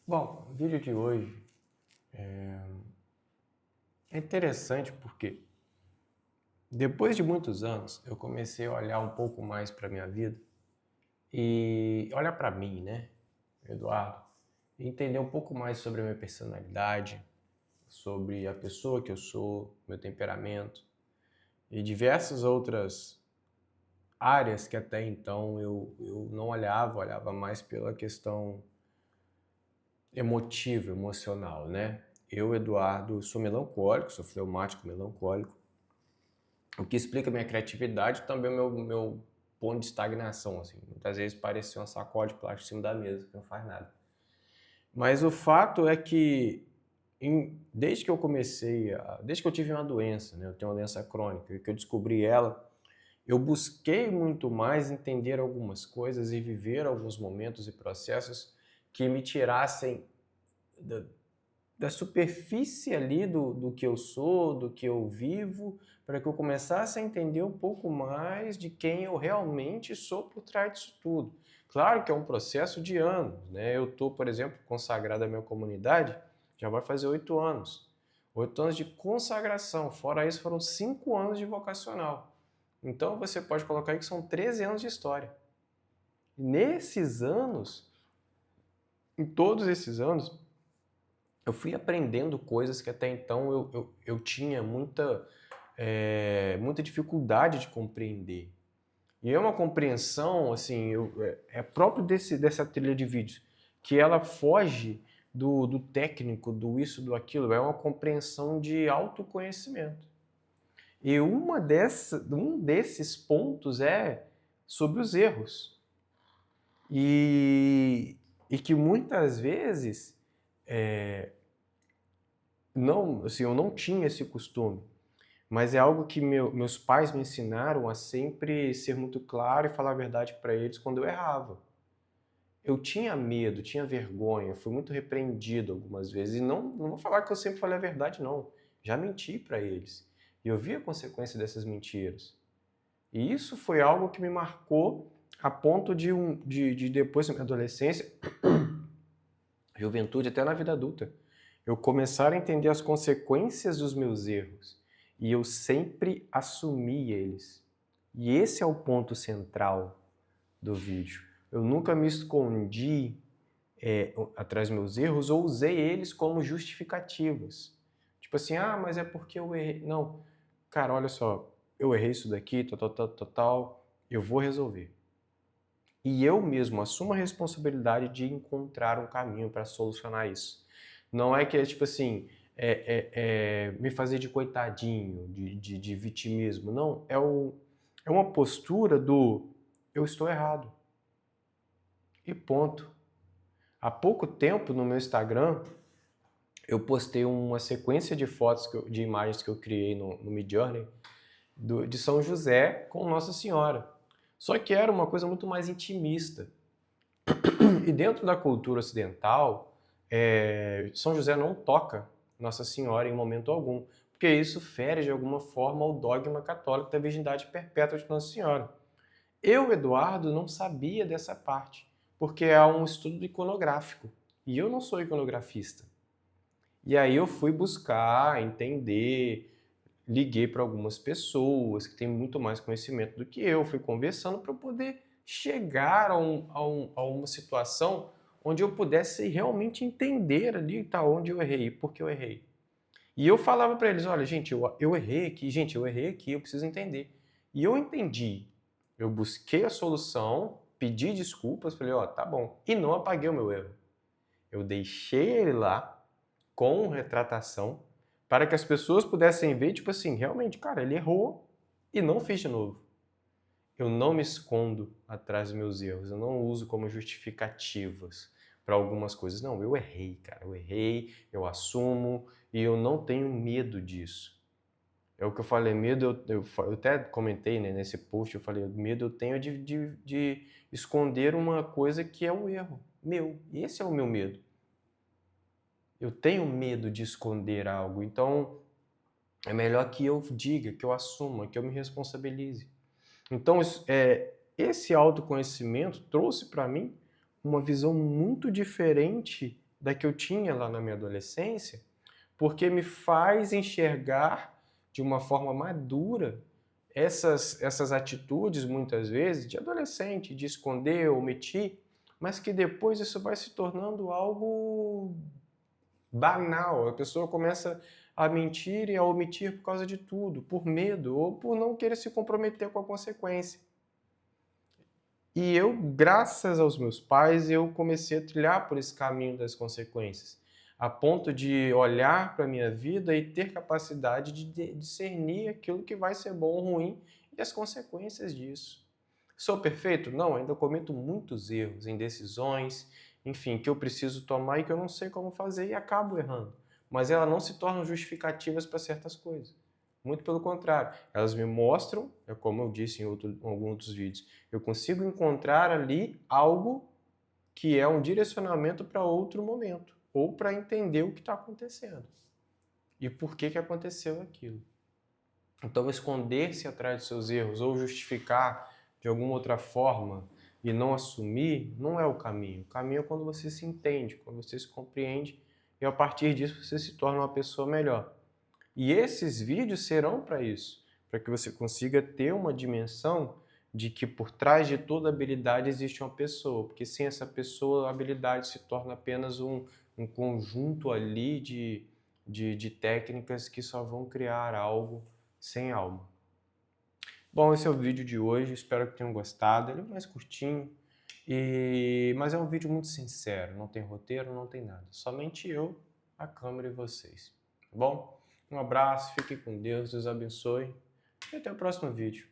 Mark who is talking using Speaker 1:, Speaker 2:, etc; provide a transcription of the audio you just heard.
Speaker 1: Bom, o vídeo de hoje é interessante porque depois de muitos anos eu comecei a olhar um pouco mais para minha vida e olhar para mim, né, Eduardo, e entender um pouco mais sobre a minha personalidade, sobre a pessoa que eu sou, meu temperamento e diversas outras áreas que até então eu não olhava mais pela questão emotiva, emocional, né? Eu, Eduardo, sou melancólico, sou fleumático melancólico, o que explica minha criatividade e também o meu ponto de estagnação, assim. Muitas vezes parece uma sacola de plástico em cima da mesa, que não faz nada. Mas o fato é que desde que eu desde que eu tive uma doença, né? Eu tenho uma doença crônica, e que eu descobri ela, eu busquei muito mais entender algumas coisas e viver alguns momentos e processos que me tirassem da, da superfície ali do que eu sou, do que eu vivo, para que eu começasse a entender um pouco mais de quem eu realmente sou por trás disso tudo. Claro que é um processo de anos, né? Eu estou, por exemplo, consagrado à minha comunidade, já vai fazer 8 anos. 8 anos de consagração, fora isso foram 5 anos de vocacional. Então você pode colocar aí que são 13 anos de história. Nesses anos, em todos esses anos, eu fui aprendendo coisas que até então eu tinha muita dificuldade de compreender. E é uma compreensão, assim, é próprio dessa trilha de vídeos, que ela foge do técnico, do isso, do aquilo, é uma compreensão de autoconhecimento. E um desses pontos é sobre os erros. E que muitas vezes não, assim, eu não tinha esse costume, mas é algo que meus pais me ensinaram a sempre ser muito claro e falar a verdade para eles quando eu errava. Eu tinha medo, tinha vergonha, fui muito repreendido algumas vezes. E não vou falar que eu sempre falei a verdade, não. Já menti para eles. E eu vi a consequência dessas mentiras. E isso foi algo que me marcou a ponto de depois da minha adolescência, juventude, até na vida adulta, eu começar a entender as consequências dos meus erros. E eu sempre assumi eles. E esse é o ponto central do vídeo. Eu nunca me escondi atrás dos meus erros ou usei eles como justificativas. Tipo assim, ah, mas é porque eu errei. Não, cara, olha só, eu errei isso daqui, tal, eu vou resolver. E eu mesmo assumo a responsabilidade de encontrar um caminho para solucionar isso. Não é que é tipo assim, me fazer de coitadinho, de vitimismo. Não, é uma postura do eu estou errado. E ponto. Há pouco tempo no meu Instagram, eu postei uma sequência de fotos, de imagens que eu criei no Midjourney, de São José com Nossa Senhora. Só que era uma coisa muito mais intimista. E dentro da cultura ocidental, São José não toca Nossa Senhora em momento algum, porque isso fere de alguma forma o dogma católico da virgindade perpétua de Nossa Senhora. Eu, Eduardo, não sabia dessa parte, porque há um estudo iconográfico, e eu não sou iconografista. E aí eu fui buscar, entender, liguei para algumas pessoas que têm muito mais conhecimento do que eu, fui conversando para eu poder chegar a uma situação onde eu pudesse realmente entender ali tá, onde eu errei, por que eu errei. E eu falava para eles, olha, gente, eu errei aqui, gente, eu errei aqui, eu preciso entender. E eu entendi, eu busquei a solução, pedi desculpas, falei, ó, tá bom, e não apaguei o meu erro. Eu deixei ele lá, com retratação, para que as pessoas pudessem ver, tipo assim, realmente, cara, ele errou e não fez de novo. Eu não me escondo atrás dos meus erros, eu não uso como justificativas para algumas coisas. Não, eu errei, cara, eu errei, eu assumo e eu não tenho medo disso. É o que eu falei, medo, eu até comentei, né, nesse post, eu falei, medo eu tenho de esconder uma coisa que é um erro meu. Esse é o meu medo. Eu tenho medo de esconder algo, então é melhor que eu diga, que eu assuma, que eu me responsabilize. Então, esse autoconhecimento trouxe para mim uma visão muito diferente da que eu tinha lá na minha adolescência, porque me faz enxergar de uma forma madura essas atitudes, muitas vezes, de adolescente, de esconder, omitir, mas que depois isso vai se tornando algo banal. A pessoa começa a mentir e a omitir por causa de tudo, por medo ou por não querer se comprometer com a consequência. E eu, graças aos meus pais, eu comecei a trilhar por esse caminho das consequências, a ponto de olhar para a minha vida e ter capacidade de discernir aquilo que vai ser bom ou ruim e as consequências disso. Sou perfeito? Não, ainda cometo muitos erros, indecisões, enfim, que eu preciso tomar e que eu não sei como fazer e acabo errando. Mas elas não se tornam justificativas para certas coisas. Muito pelo contrário, elas me mostram, é como eu disse em alguns outros vídeos, eu consigo encontrar ali algo que é um direcionamento para outro momento, ou para entender o que está acontecendo e por que aconteceu aquilo. Então, esconder-se atrás de seus erros ou justificar de alguma outra forma e não assumir não é o caminho. O caminho é quando você se entende, quando você se compreende e a partir disso você se torna uma pessoa melhor. E esses vídeos serão para isso, para que você consiga ter uma dimensão de que por trás de toda habilidade existe uma pessoa, porque sem essa pessoa a habilidade se torna apenas um conjunto ali de técnicas que só vão criar algo sem alma. Bom, esse é o vídeo de hoje, espero que tenham gostado. Ele é mais curtinho, mas é um vídeo muito sincero, não tem roteiro, não tem nada. Somente eu, a câmera e vocês. Tá bom? Um abraço, fiquem com Deus, Deus abençoe e até o próximo vídeo.